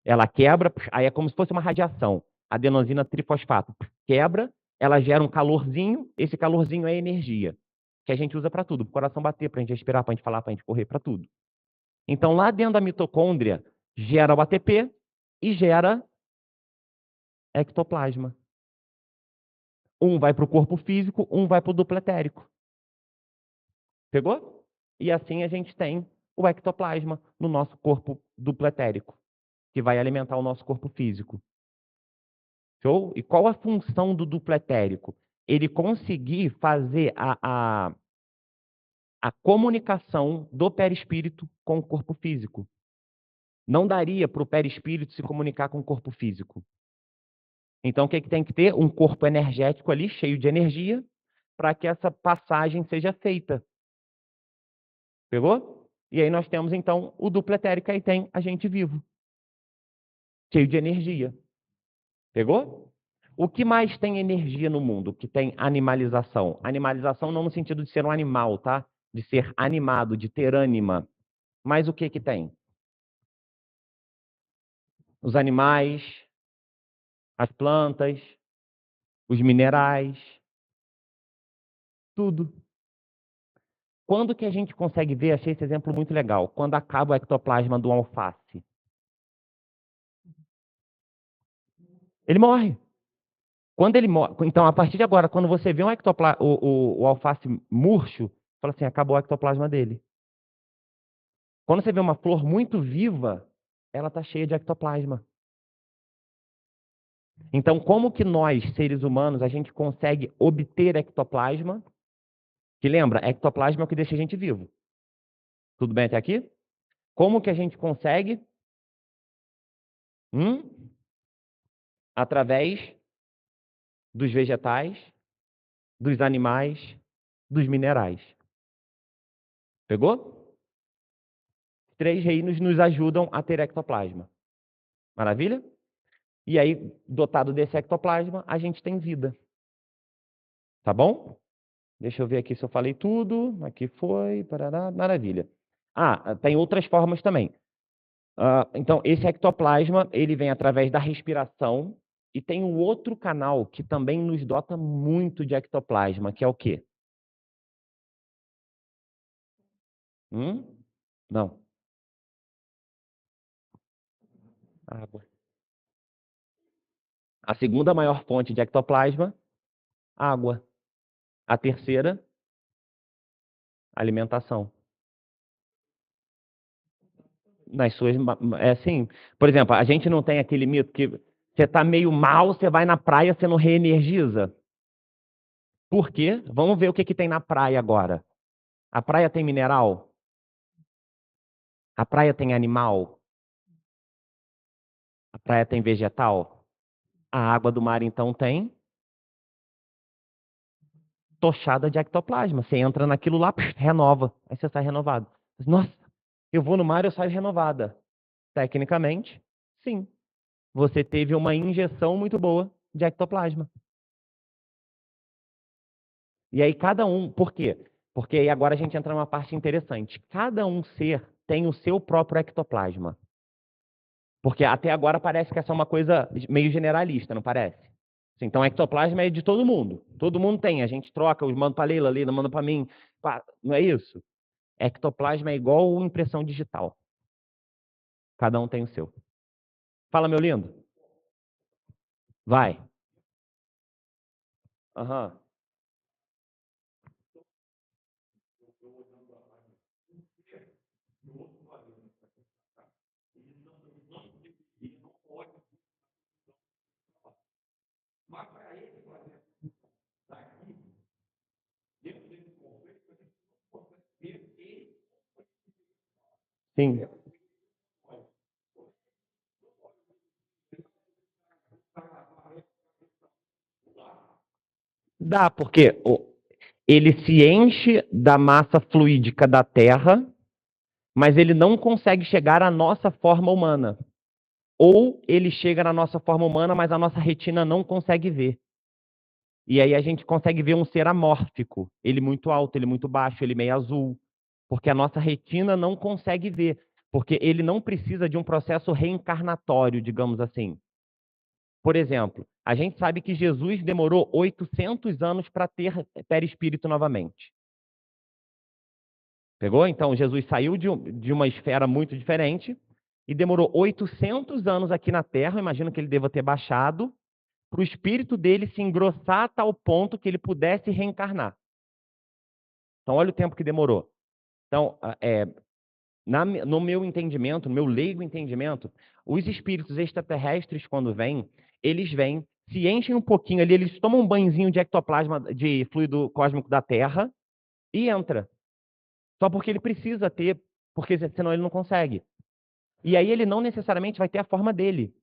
Ela quebra, aí é como se fosse uma radiação. Adenosina trifosfato quebra, ela gera um calorzinho, esse calorzinho é energia, que a gente usa para tudo, para o coração bater, para a gente respirar, para a gente falar, para a gente correr, para tudo. Então, lá dentro da mitocôndria, gera o ATP e gera ectoplasma. Um vai para o corpo físico, um vai para o duplo etérico. Pegou? E assim a gente tem o ectoplasma no nosso corpo duplo etérico, que vai alimentar o nosso corpo físico. Show? E qual a função do duplo etérico? Ele conseguir fazer a comunicação do perispírito com o corpo físico. Não daria para o perispírito se comunicar com o corpo físico. Então, o que tem que ter? Um corpo energético ali, cheio de energia, para que essa passagem seja feita. Pegou? E aí nós temos, então, o duplo etérico, aí tem a gente vivo, cheio de energia. Pegou? O que mais tem energia no mundo? Que tem animalização. Animalização não no sentido de ser um animal, tá? De ser animado, de ter ânima. Mas o que tem? Os animais, as plantas, os minerais, tudo. Quando que a gente consegue ver? Achei esse exemplo muito legal. Quando acaba o ectoplasma do alface. Ele morre. Quando ele morre, então, a partir de agora, quando você vê o alface murcho, fala assim, acabou o ectoplasma dele. Quando você vê uma flor muito viva, ela está cheia de ectoplasma. Então, como que nós, seres humanos, a gente consegue obter ectoplasma? Que lembra, ectoplasma é o que deixa a gente vivo. Tudo bem até aqui? Como que a gente consegue? Através dos vegetais, dos animais, dos minerais. Pegou? 3 reinos nos ajudam a ter ectoplasma. Maravilha? E aí, dotado desse ectoplasma, a gente tem vida. Tá bom? Deixa eu ver aqui se eu falei tudo. Aqui foi. Parará, maravilha. Tem outras formas também. Então, esse ectoplasma, ele vem através da respiração. E tem um outro canal que também nos dota muito de ectoplasma, que é o quê? Não. Água. A segunda maior fonte de ectoplasma, água. A terceira, alimentação. Nas suas. É assim, por exemplo, a gente não tem aquele mito que você está meio mal, você vai na praia, você não reenergiza. Por quê? Vamos ver o que tem na praia agora. A praia tem mineral? A praia tem animal? A praia tem vegetal? A água do mar, então, tem tochada de ectoplasma. Você entra naquilo lá, renova. Aí você sai renovado. Nossa, eu vou no mar e eu saio renovada. Tecnicamente, sim. Você teve uma injeção muito boa de ectoplasma. E aí cada um, por quê? Porque aí agora a gente entra numa parte interessante. Cada um ser tem o seu próprio ectoplasma. Porque até agora parece que essa é uma coisa meio generalista, não parece? Então, ectoplasma é de todo mundo. Todo mundo tem. A gente troca, os manda para a Leila, Leila manda para mim. Não é isso? Ectoplasma é igual impressão digital. Cada um tem o seu. Fala, meu lindo. Vai. Aham. Sim. Dá, porque ele se enche da massa fluídica da Terra, mas ele não consegue chegar à nossa forma humana. Ou ele chega na nossa forma humana, mas a nossa retina não consegue ver. E aí a gente consegue ver um ser amórfico, ele muito alto, ele muito baixo, ele meio azul, porque a nossa retina não consegue ver, porque ele não precisa de um processo reencarnatório, digamos assim. Por exemplo, a gente sabe que Jesus demorou 800 anos para ter perispírito novamente. Pegou? Então, Jesus saiu de uma esfera muito diferente e demorou 800 anos aqui na Terra, imagino que ele deva ter baixado, para o espírito dele se engrossar a tal ponto que ele pudesse reencarnar. Então, olha o tempo que demorou. Então, no meu entendimento, no meu leigo entendimento, os espíritos extraterrestres, quando vêm, eles vêm, se enchem um pouquinho ali, eles tomam um banhozinho de ectoplasma, de fluido cósmico da Terra e entra. Só porque ele precisa ter, porque senão ele não consegue. E aí ele não necessariamente vai ter a forma dele.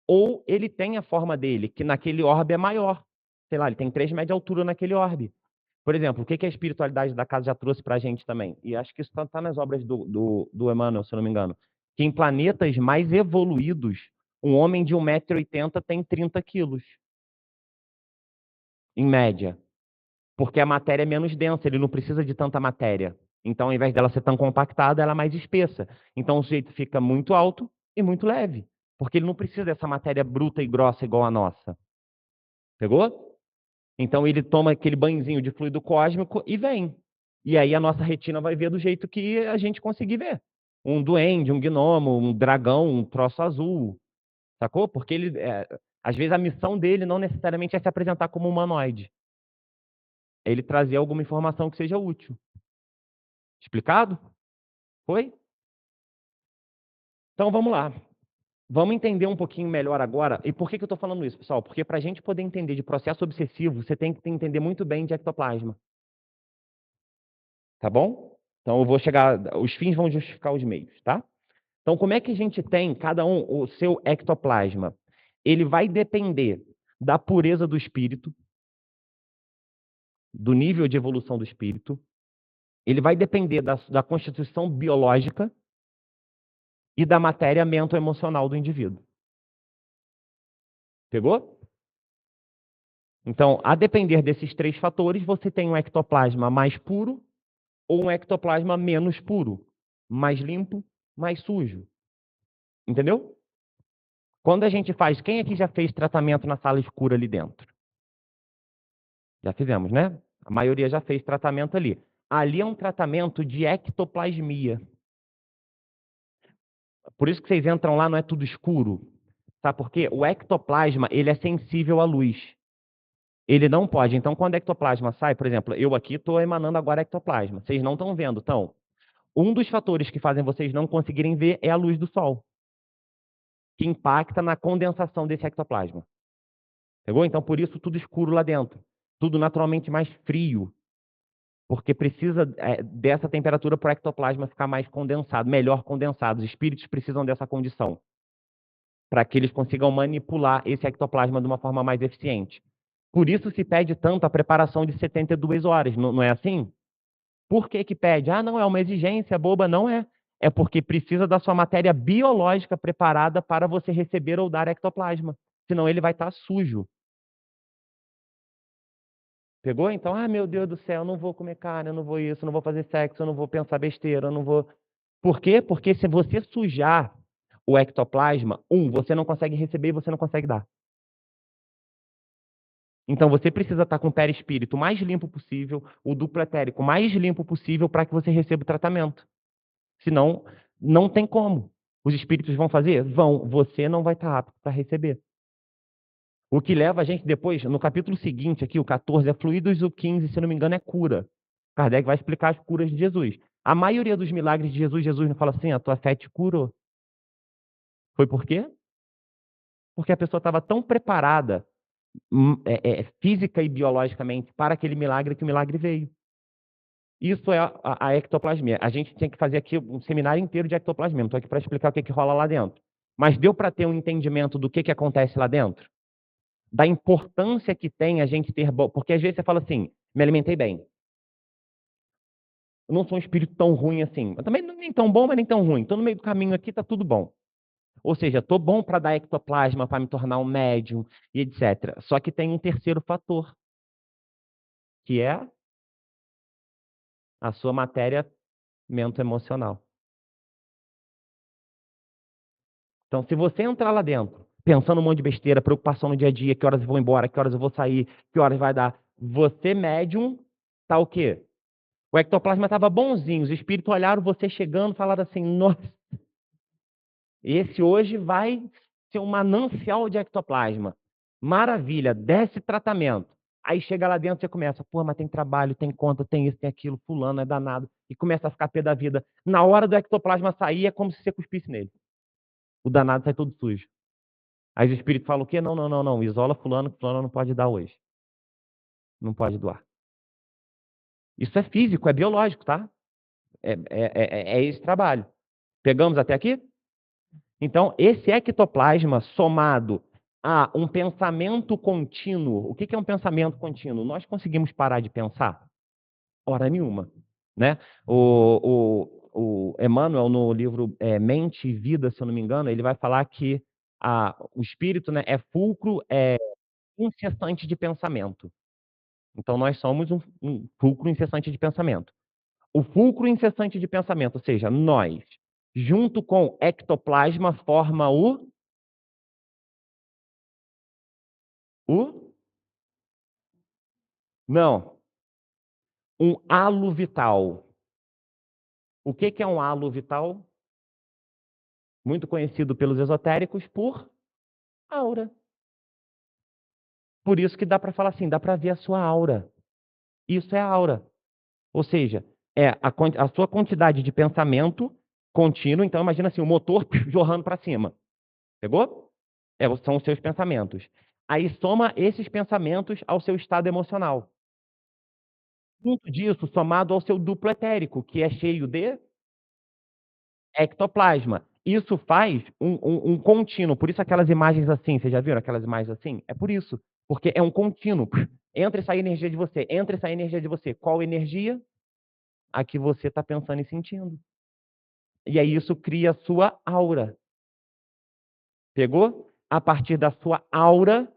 Ou ele tem a forma dele, que naquele orbe é maior. Sei lá, ele tem 3 metros de altura naquele orbe. Por exemplo, o que a espiritualidade da casa já trouxe para a gente também? E acho que isso está nas obras do Emmanuel, se eu não me engano. Que em planetas mais evoluídos, um homem de 1,80 m tem 30 quilos, em média. Porque a matéria é menos densa, ele não precisa de tanta matéria. Então, ao invés dela ser tão compactada, ela é mais espessa. Então, o sujeito fica muito alto e muito leve. Porque ele não precisa dessa matéria bruta e grossa igual a nossa. Pegou? Então, ele toma aquele banhozinho de fluido cósmico e vem. E aí a nossa retina vai ver do jeito que a gente conseguir ver. Um duende, um gnomo, um dragão, um troço azul. Sacou? Porque ele, às vezes a missão dele não necessariamente é se apresentar como humanoide. É ele trazer alguma informação que seja útil. Explicado? Foi? Então vamos lá. Vamos entender um pouquinho melhor agora. E por que eu estou falando isso, pessoal? Porque para a gente poder entender de processo obsessivo, você tem que entender muito bem de ectoplasma. Tá bom? Então eu vou chegar. Os fins vão justificar os meios, tá? Então, como é que a gente tem, cada um, o seu ectoplasma? Ele vai depender da pureza do espírito, do nível de evolução do espírito. Ele vai depender da constituição biológica e da matéria mento-emocional do indivíduo. Pegou? Então, a depender desses 3 fatores, você tem um ectoplasma mais puro ou um ectoplasma menos puro, mais limpo, mais sujo. Entendeu? Quando a gente faz, quem aqui já fez tratamento na sala escura ali dentro? Já fizemos, né? A maioria já fez tratamento ali. Ali é um tratamento de ectoplasmia. Por isso que vocês entram lá, não é tudo escuro. Sabe por quê? O ectoplasma, ele é sensível à luz. Ele não pode. Então, quando o ectoplasma sai, por exemplo, eu aqui estou emanando agora ectoplasma. Vocês não estão vendo. Então, um dos fatores que fazem vocês não conseguirem ver é a luz do sol, que impacta na condensação desse ectoplasma. Pegou? Então, por isso, tudo escuro lá dentro. Tudo naturalmente mais frio. Porque precisa dessa temperatura para o ectoplasma ficar mais condensado, melhor condensado. Os espíritos precisam dessa condição para que eles consigam manipular esse ectoplasma de uma forma mais eficiente. Por isso se pede tanto a preparação de 72 horas, não é assim? Por que pede? Ah, não, é uma exigência boba. Não é. É porque precisa da sua matéria biológica preparada para você receber ou dar ectoplasma. Senão ele vai estar sujo. Pegou? Então, ah, meu Deus do céu, eu não vou comer carne, eu não vou isso, eu não vou fazer sexo, eu não vou pensar besteira, eu não vou... Por quê? Porque se você sujar o ectoplasma, você não consegue receber e você não consegue dar. Então, você precisa estar com o perispírito mais limpo possível, o duplo etérico mais limpo possível para que você receba o tratamento. Senão, não tem como. Os espíritos vão fazer? Vão. Você não vai estar apto para receber. O que leva a gente depois, no capítulo seguinte aqui, o 14 é fluidos, o 15, se não me engano, é cura. Kardec vai explicar as curas de Jesus. A maioria dos milagres de Jesus, Jesus não fala assim, a tua fé te curou. Foi por quê? Porque a pessoa estava tão preparada física e biologicamente para aquele milagre que o milagre veio. Isso é a ectoplasmia. A gente tem que fazer aqui um seminário inteiro de ectoplasmia. Não estou aqui para explicar o que rola lá dentro. Mas deu para ter um entendimento do que acontece lá dentro? Da importância que tem a gente ter... Porque às vezes você fala assim, me alimentei bem. Eu não sou um espírito tão ruim assim. Eu também nem tão bom, mas nem tão ruim. Estou no meio do caminho aqui, está tudo bom. Ou seja, estou bom para dar ectoplasma, para me tornar um médium e etc. Só que tem um terceiro fator. que é a sua matéria mento-emocional. Então, se você entrar lá dentro, pensando um monte de besteira, preocupação no dia a dia, que horas eu vou embora, que horas eu vou sair, que horas vai dar, você, médium, tá o quê? O ectoplasma estava bonzinho, os espíritos olharam você chegando e falaram assim, nossa, esse hoje vai ser um manancial de ectoplasma. Maravilha, desce tratamento. Aí chega lá dentro e você começa, pô, mas tem trabalho, tem conta, tem isso, tem aquilo, fulano é danado. E começa a ficar pé da vida. Na hora do ectoplasma sair, é como se você cuspisse nele. O danado sai todo sujo. Aí o espírito fala o quê? Não, não, não, não. Isola fulano, que fulano não pode dar hoje. Não pode doar. Isso é físico, é biológico, tá? É esse trabalho. Pegamos até aqui? Então, esse ectoplasma somado a um pensamento contínuo. O que é um pensamento contínuo? Nós conseguimos parar de pensar? Hora nenhuma. Né? O Emmanuel, no livro Mente e Vida, se eu não me engano, ele vai falar que o espírito, né, é fulcro incessante de pensamento. Então, nós somos um fulcro incessante de pensamento. O fulcro incessante de pensamento, ou seja, nós, junto com ectoplasma, forma não, um halo vital. O que é um halo vital? Muito conhecido pelos esotéricos por aura. Por isso que dá para falar assim, dá para ver a sua aura. Isso é aura. Ou seja, é a sua quantidade de pensamento contínuo. Então, imagina assim, o motor jorrando para cima. Pegou? São os seus pensamentos. Aí soma esses pensamentos ao seu estado emocional. Junto disso, somado ao seu duplo etérico, que é cheio de ectoplasma. Isso faz um contínuo. Por isso aquelas imagens assim, vocês já viram aquelas imagens assim? É por isso. Porque é um contínuo. Entra e sai energia de você. Entra e sai energia de você. Qual energia? A que você está pensando e sentindo. E aí isso cria a sua aura. Pegou? A partir da sua aura,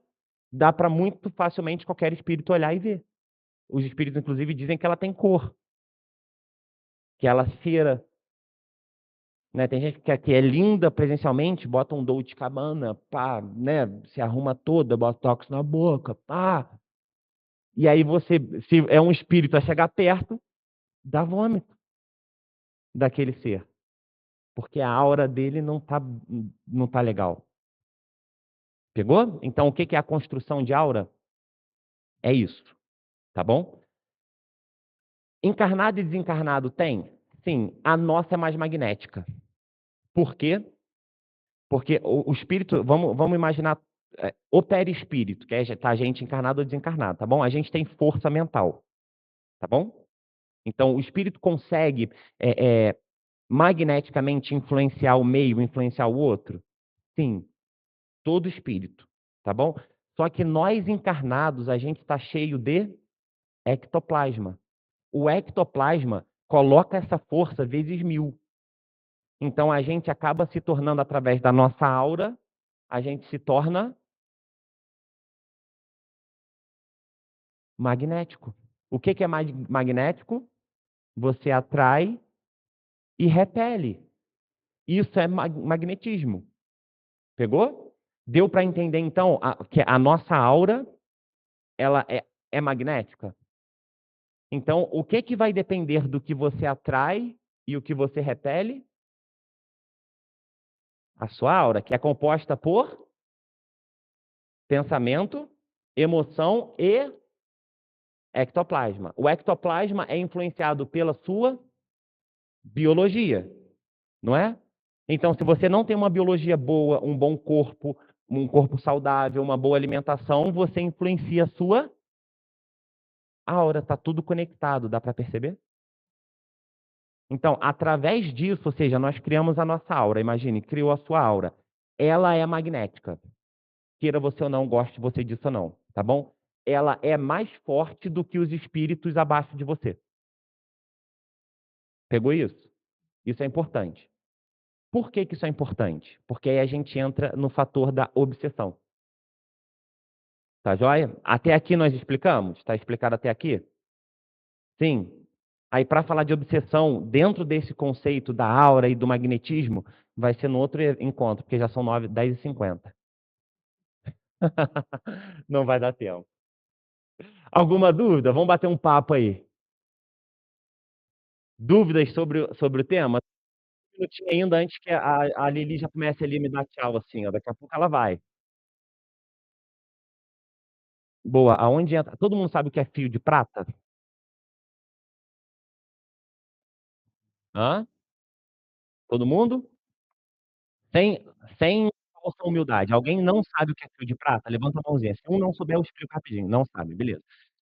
dá para muito facilmente qualquer espírito olhar e ver. Os espíritos, inclusive, dizem que ela tem cor. Que ela cheira. Né? Tem gente que é linda presencialmente, bota um Dolce & Gabbana, pá, né? Se arruma toda, bota tóxico na boca, pá. E aí você, se é um espírito a chegar perto, dá vômito daquele ser. Porque a aura dele não tá legal. Pegou? Então, o que é a construção de aura? É isso, tá bom? Encarnado e desencarnado tem? Sim, a nossa é mais magnética. Por quê? Porque o espírito, vamos imaginar o perispírito, que é a gente encarnado ou desencarnado, tá bom? A gente tem força mental, tá bom? Então, o espírito consegue magneticamente influenciar o meio, influenciar o outro? Sim, todo espírito, tá bom? Só que nós encarnados, a gente está cheio de ectoplasma. O ectoplasma coloca essa força vezes 1000. Então, a gente acaba se tornando, através da nossa aura, a gente se torna magnético. O que é magnético? Você atrai e repele. Isso é magnetismo. Pegou? Deu para entender, então, que a nossa aura ela é magnética? Então, o que vai depender do que você atrai e o que você repele? A sua aura, que é composta por pensamento, emoção e ectoplasma. O ectoplasma é influenciado pela sua biologia, não é? Então, se você não tem uma biologia boa, um bom corpo, um corpo saudável, uma boa alimentação, você influencia a sua aura. Está tudo conectado, dá para perceber? Então, através disso, ou seja, nós criamos a nossa aura. Imagine, criou a sua aura. Ela é magnética. Queira você ou não, goste você disso ou não, tá bom? Ela é mais forte do que os espíritos abaixo de você. Pegou isso? Isso é importante. Por que isso é importante? Porque aí a gente entra no fator da obsessão. Tá joia? Até aqui nós explicamos? Está explicado até aqui? Sim. Aí, para falar de obsessão, dentro desse conceito da aura e do magnetismo, vai ser no outro encontro, porque já são 9, 10h50. Não vai dar tempo. Alguma dúvida? Vamos bater um papo aí. Dúvidas sobre o tema? Um minutinho ainda antes que a Lili já comece ali a me dar tchau, assim, ó. Daqui a pouco ela vai. Boa. Aonde entra? Todo mundo sabe o que é fio de prata? Hã? Todo mundo? Sem, sem falsa humildade. Alguém não sabe o que é fio de prata? Levanta a mãozinha. Se um não souber, eu explico rapidinho. Não sabe, beleza.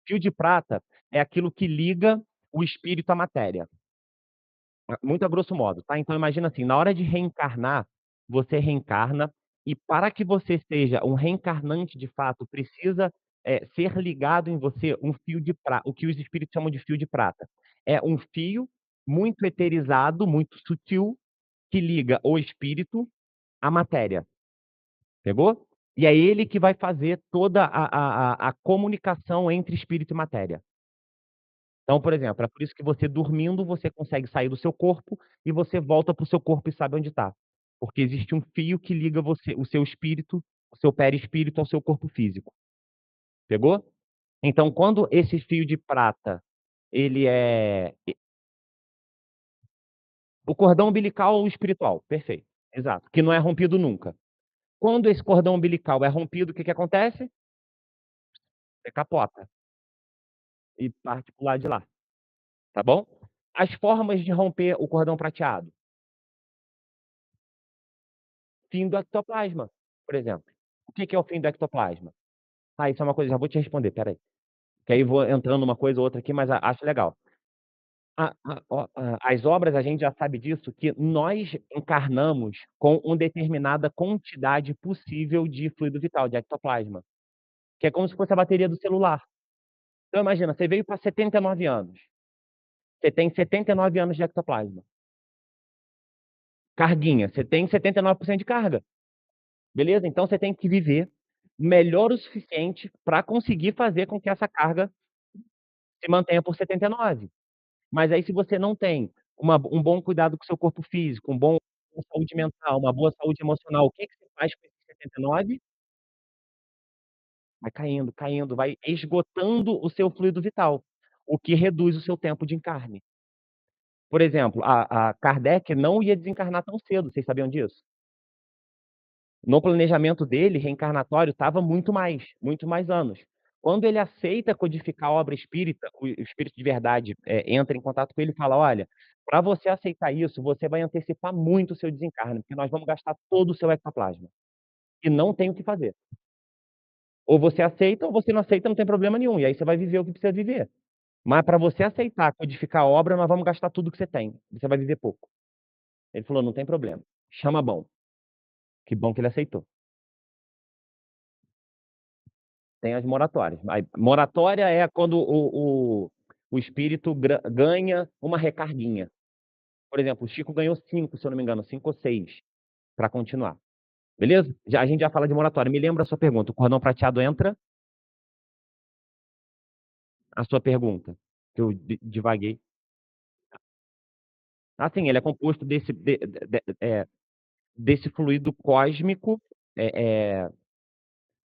Fio de prata é aquilo que liga o espírito à matéria. Muito a grosso modo, tá? Então imagina assim, na hora de reencarnar, você reencarna e para que você seja um reencarnante de fato, precisa, ser ligado em você um fio de prata, o que os espíritos chamam de fio de prata. É um fio muito eterizado, muito sutil, que liga o espírito à matéria. Pegou? E é ele que vai fazer toda a comunicação entre espírito e matéria. Então, por exemplo, é por isso que você dormindo, você consegue sair do seu corpo e você volta para o seu corpo e sabe onde está. Porque existe um fio que liga você, o seu espírito, o seu perispírito ao seu corpo físico. Pegou? Então, quando esse fio de prata, ele é o cordão umbilical espiritual, perfeito, exato, que não é rompido nunca. Quando esse cordão umbilical é rompido, o que que acontece? Você capota e parte para o lado de lá, tá bom? As formas de romper o cordão prateado. Fim do ectoplasma, por exemplo. O que que é o fim do ectoplasma? Ah, isso é uma coisa, já vou te responder, espera aí. Que aí vou entrando uma coisa ou outra aqui, mas acho legal. As obras, a gente já sabe disso, que nós encarnamos com uma determinada quantidade possível de fluido vital, de ectoplasma, que é como se fosse a bateria do celular. Então imagina, você veio para 79 anos, você tem 79 anos de ectoplasma. Carguinha, você tem 79% de carga. Beleza? Então você tem que viver melhor o suficiente para conseguir fazer com que essa carga se mantenha por 79. Mas aí se você não tem um bom cuidado com o seu corpo físico, uma saúde mental, uma boa saúde emocional, o que que você faz com esses 79? Vai caindo, caindo, vai esgotando o seu fluido vital, o que reduz o seu tempo de encarne. Por exemplo, a Kardec não ia desencarnar tão cedo, vocês sabiam disso? No planejamento dele, reencarnatório, estava muito mais anos. Quando ele aceita codificar a obra espírita, o espírito de verdade, entra em contato com ele e fala: "Olha, para você aceitar isso, você vai antecipar muito o seu desencarne, porque nós vamos gastar todo o seu ectoplasma, e não tem o que fazer. Ou você aceita ou você não aceita, não tem problema nenhum, e aí você vai viver o que precisa viver. Mas para você aceitar codificar a obra, nós vamos gastar tudo que você tem, você vai viver pouco". Ele falou: "Não tem problema, chama bom". Que bom que ele aceitou. Tem as moratórias. Aí, moratória é quando o espírito ganha uma recarguinha. Por exemplo, o Chico ganhou 5, se eu não me engano, 5 ou 6 para continuar. Beleza? A gente já fala de moratória. Me lembra a sua pergunta. O cordão prateado entra? A sua pergunta, que eu divaguei. Ah, sim, ele é composto desse fluido cósmico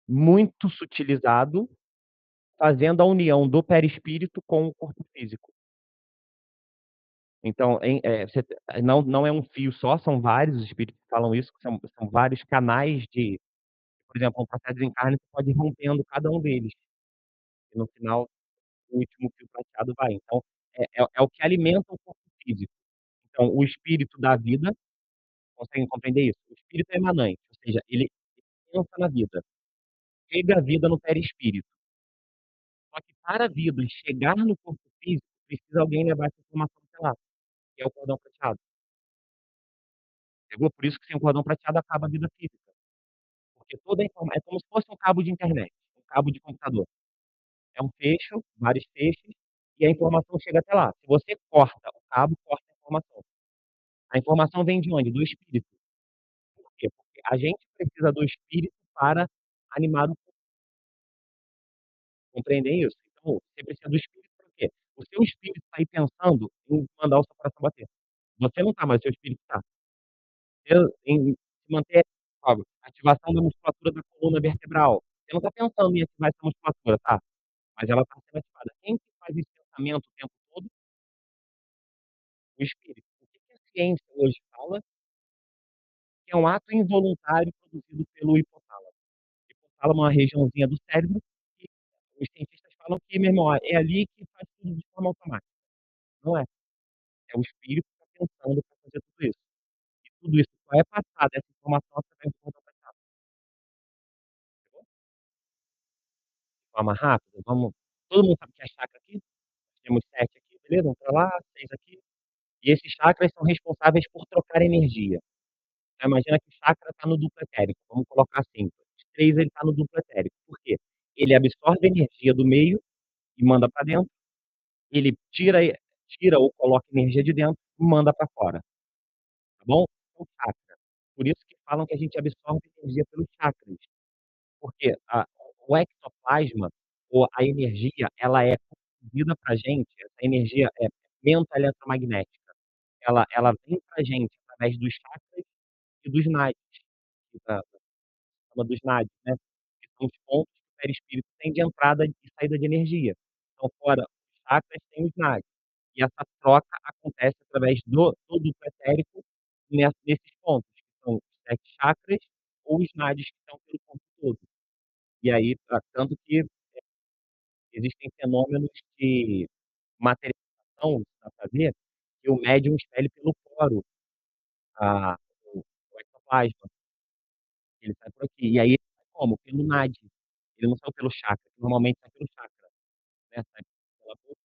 muito sutilizado, fazendo a união do perispírito com o corpo físico. Então, não é um fio só, são vários, os espíritos falam isso, que são vários canais de, por exemplo, um processo de desencarne, você pode ir rompendo cada um deles, e no final, o último fio prateado vai. Então, é o que alimenta o corpo físico. Então, o espírito da vida, conseguem compreender isso? O espírito é emanante, ou seja, ele pensa na vida, chega a vida no perispírito. Só que para a vida chegar no corpo físico, precisa alguém levar essa informação até lá, que é o cordão prateado. Pegou? Por isso que sem o cordão prateado acaba a vida física. Porque toda a informa é como se fosse um cabo de internet, um cabo de computador. É um fecho, vários feixes, e a informação chega até lá. Se você corta o cabo, corta a informação. A informação vem de onde? Do espírito. Por quê? Porque a gente precisa do espírito para animar o corpo. Compreendem isso? Então, você precisa do espírito para quê? O seu espírito está aí pensando em mandar o seu coração bater. Você não está, mas o seu espírito está. Em manter, sabe, ativação da musculatura da coluna vertebral. Você não está pensando em ativar essa musculatura, tá? Mas ela está sendo ativada. Quem que faz esse pensamento o tempo todo? O espírito. O que que a ciência hoje fala? Que é um ato involuntário produzido pelo hipotálamo. O hipotálamo é uma regiãozinha do cérebro que os cientistas falam que, meu irmão, é ali que faz tudo de forma automática. Não é. É o espírito que está pensando para fazer tudo isso. E tudo isso só é passado, essa informação através do corpo passado. De forma rápida, vamos. Todo mundo sabe que é chakra aqui? Temos 7 aqui, beleza? Vamos para lá, 6 aqui. E esses chakras são responsáveis por trocar energia. Então, imagina que o chakra está no duplo etérico. Vamos colocar assim. Os 3 ele está no duplo etérico. Por quê? Ele absorve energia do meio e manda para dentro. Ele tira ou coloca energia de dentro e manda para fora. Tá bom? É o chakra. Por isso que falam que a gente absorve energia pelos chakras. Porque o ectoplasma, ou a energia, ela é conduzida para a gente, essa energia é menta eletromagnética. Ela vem para a gente através dos chakras e dos nadis, que chama dos nadis, né? Que são os pontos que o perispírito tem de entrada e saída de energia. Então, fora os chakras, tem os nadis. E essa troca acontece através do duplo etérico nesses pontos, que são os 7 chakras ou os nadis que estão pelo corpo todo. E aí, tanto que existem fenômenos de materialização para fazer, que o médium expele pelo poro a o ectoplasma, ele sai por aqui. E aí ele sai como? Pelo nadi. Ele não sai pelo chakra, que normalmente sai pelo chakra, né, sai pela boca,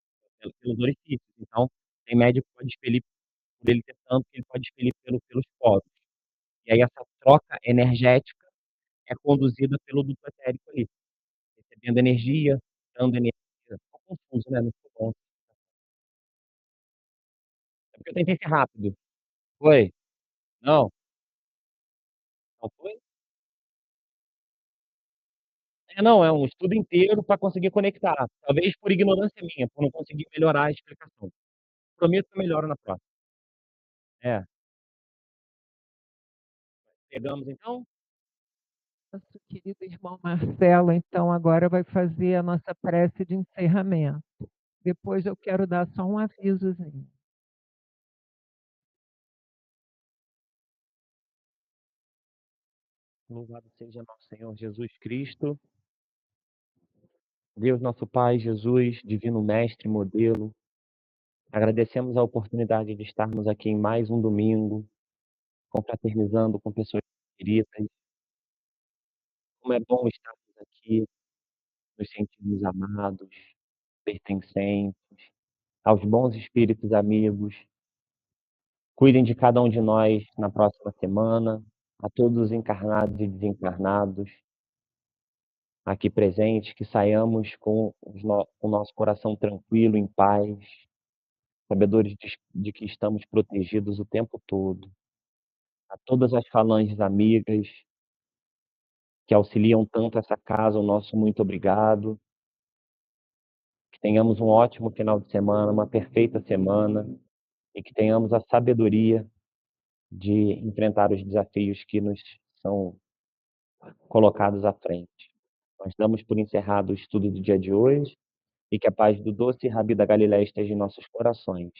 pelos orifícios. Então, tem médium que pode expelir, por ele ter tanto, que ele pode expelir pelos poros. E aí essa troca energética é conduzida pelo duto etérico ali, recebendo energia, dando energia. Ficou confuso, né, não ficou bom. É porque eu tentei ser rápido. Foi? Não, não foi? Não, é um estudo inteiro para conseguir conectar. Talvez por ignorância minha, por não conseguir melhorar a explicação. Prometo que eu melhoro na próxima. É. Pegamos então? Nosso querido irmão Marcelo, então, agora vai fazer a nossa prece de encerramento. Depois eu quero dar só um avisozinho. Louvado seja nosso Senhor Jesus Cristo, Deus nosso Pai, Jesus, Divino Mestre, Modelo. Agradecemos a oportunidade de estarmos aqui em mais um domingo, confraternizando com pessoas queridas. Como é bom estarmos aqui, nos sentirmos amados, pertencentes, aos bons espíritos amigos. Cuidem de cada um de nós na próxima semana, a todos os encarnados e desencarnados aqui presentes, que saiamos com o nosso coração tranquilo, em paz, sabedores de que estamos protegidos o tempo todo. A todas as falanges amigas que auxiliam tanto essa casa, o nosso muito obrigado. Que tenhamos um ótimo final de semana, uma perfeita semana e que tenhamos a sabedoria de enfrentar os desafios que nos são colocados à frente. Nós damos por encerrado o estudo do dia de hoje e que a paz do doce Rabi da Galileia esteja em nossos corações.